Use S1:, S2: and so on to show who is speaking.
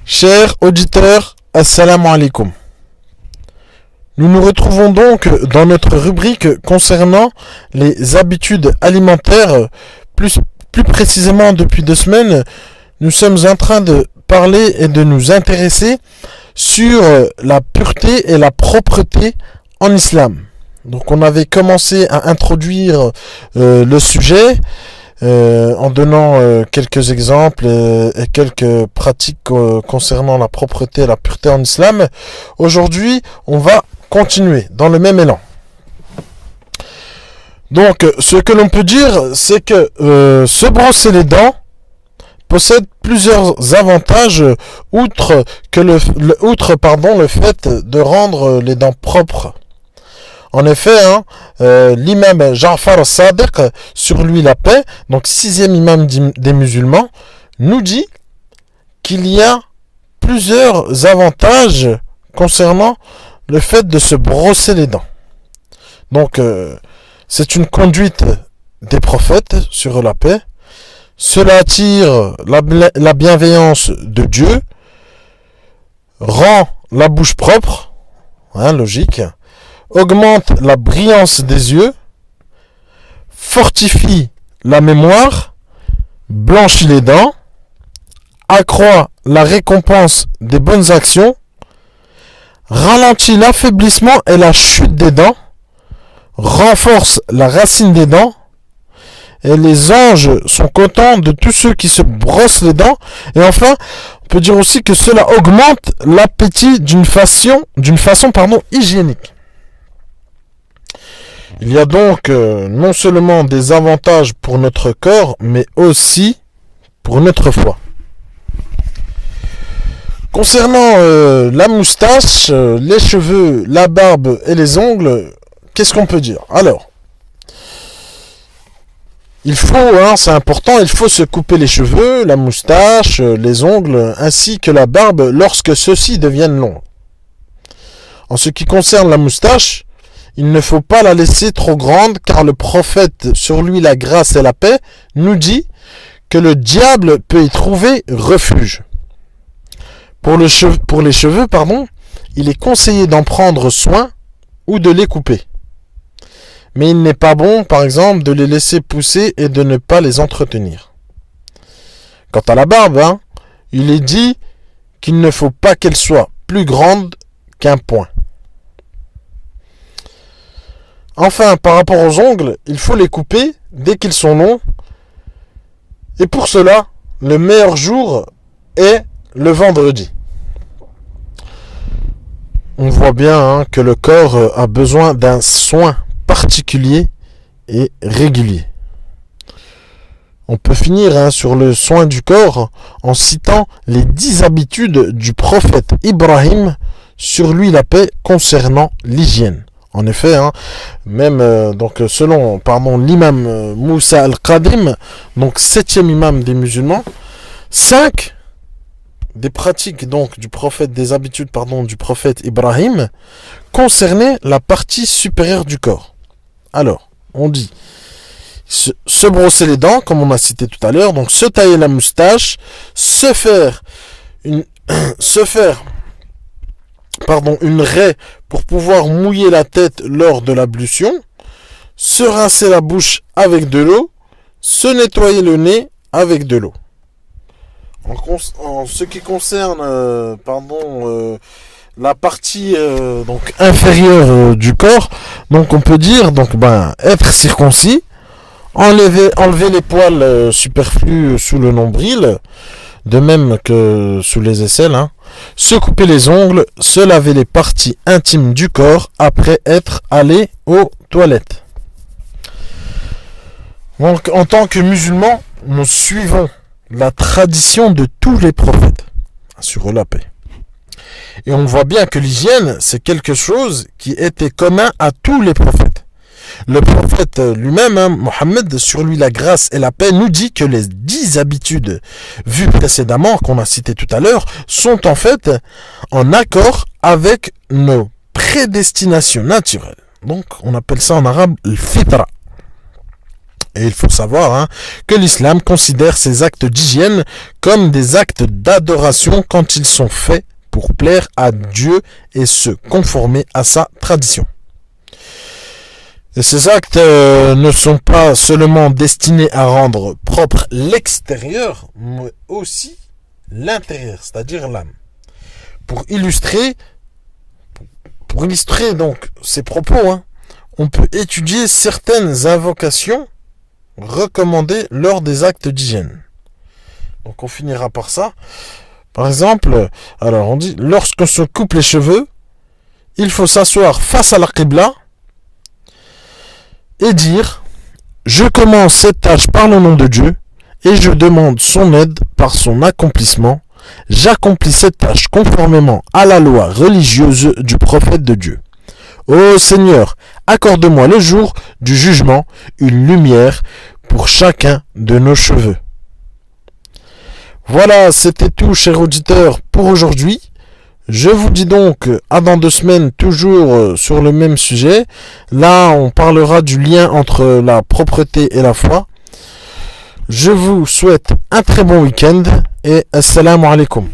S1: Chers auditeurs, assalamu alaikum. Nous nous retrouvons donc dans notre rubrique concernant les habitudes alimentaires. Plus précisément, depuis 2 semaines, nous sommes en train de parler et de nous intéresser sur la pureté et la propreté en islam. Donc on avait commencé à introduire le sujet en donnant quelques exemples et quelques pratiques concernant la propreté et la pureté en islam. Aujourd'hui, on va continuer dans le même élan. Donc, ce que l'on peut dire, c'est que se brosser les dents possède plusieurs avantages outre le fait de rendre les dents propres. En effet, l'imam Ja'far al-Sadiq, sur lui la paix, donc 6e imam des musulmans, nous dit qu'il y a plusieurs avantages concernant le fait de se brosser les dents. Donc, c'est une conduite des prophètes sur la paix. Cela attire la bienveillance de Dieu, rend la bouche propre, logique, augmente la brillance des yeux, fortifie la mémoire, blanchit les dents, accroît la récompense des bonnes actions, ralentit l'affaiblissement et la chute des dents, renforce la racine des dents, et les anges sont contents de tous ceux qui se brossent les dents. Et enfin, on peut dire aussi que cela augmente l'appétit d'une façon hygiénique. Il y a donc non seulement des avantages pour notre corps, mais aussi pour notre foi. Concernant la moustache, les cheveux, la barbe et les ongles, qu'est-ce qu'on peut dire? Alors, il faut, c'est important, il faut se couper les cheveux, la moustache, les ongles, ainsi que la barbe lorsque ceux-ci deviennent longs. En ce qui concerne la moustache, il ne faut pas la laisser trop grande, car le prophète, sur lui la grâce et la paix, nous dit que le diable peut y trouver refuge. Pour les cheveux, il est conseillé d'en prendre soin ou de les couper. Mais il n'est pas bon, par exemple, de les laisser pousser et de ne pas les entretenir. Quant à la barbe, il est dit qu'il ne faut pas qu'elle soit plus grande qu'un poing. Enfin, par rapport aux ongles, il faut les couper dès qu'ils sont longs. Et pour cela, le meilleur jour est le vendredi. On voit bien que le corps a besoin d'un soin particulier et régulier. On peut finir sur le soin du corps en citant les 10 habitudes du prophète Ibrahim, sur lui la paix, concernant l'hygiène. En effet, même selon l'imam Moussa al-Qadim, donc 7e imam des musulmans, 5 des pratiques des habitudes du prophète Ibrahim concernaient la partie supérieure du corps. Alors, on dit se brosser les dents, comme on a cité tout à l'heure, donc se tailler la moustache, se faire une raie pour pouvoir mouiller la tête lors de l'ablution, se rincer la bouche avec de l'eau, se nettoyer le nez avec de l'eau. En ce qui concerne la partie inférieure du corps, donc on peut dire être circoncis, enlever les poils superflus sous le nombril, de même que sous les aisselles, se couper les ongles, se laver les parties intimes du corps après être allé aux toilettes. Donc en tant que musulmans, nous suivons la tradition de tous les prophètes, sur la paix. Et on voit bien que l'hygiène, c'est quelque chose qui était commun à tous les prophètes. Le prophète lui-même, Mohammed, sur lui la grâce et la paix, nous dit que les 10 habitudes vues précédemment, qu'on a citées tout à l'heure, sont en fait en accord avec nos prédestinations naturelles. Donc on appelle ça en arabe le fitra. Et il faut savoir que l'islam considère ces actes d'hygiène comme des actes d'adoration quand ils sont faits pour plaire à Dieu et se conformer à sa tradition. Et ces actes ne sont pas seulement destinés à rendre propre l'extérieur, mais aussi l'intérieur, c'est-à-dire l'âme. Pour illustrer donc ces propos, on peut étudier certaines invocations recommandées lors des actes d'hygiène. Donc on finira par ça. Par exemple, alors on dit, lorsqu'on se coupe les cheveux, il faut s'asseoir face à la Qibla et dire « Je commence cette tâche par le nom de Dieu et je demande son aide par son accomplissement. J'accomplis cette tâche conformément à la loi religieuse du prophète de Dieu. Ô Seigneur, accorde-moi le jour du jugement une lumière pour chacun de nos cheveux. » Voilà, c'était tout, chers auditeurs, pour aujourd'hui. Je vous dis donc à dans 2 semaines, toujours sur le même sujet. Là, on parlera du lien entre la propreté et la foi. Je vous souhaite un très bon week-end et assalamu alaikum.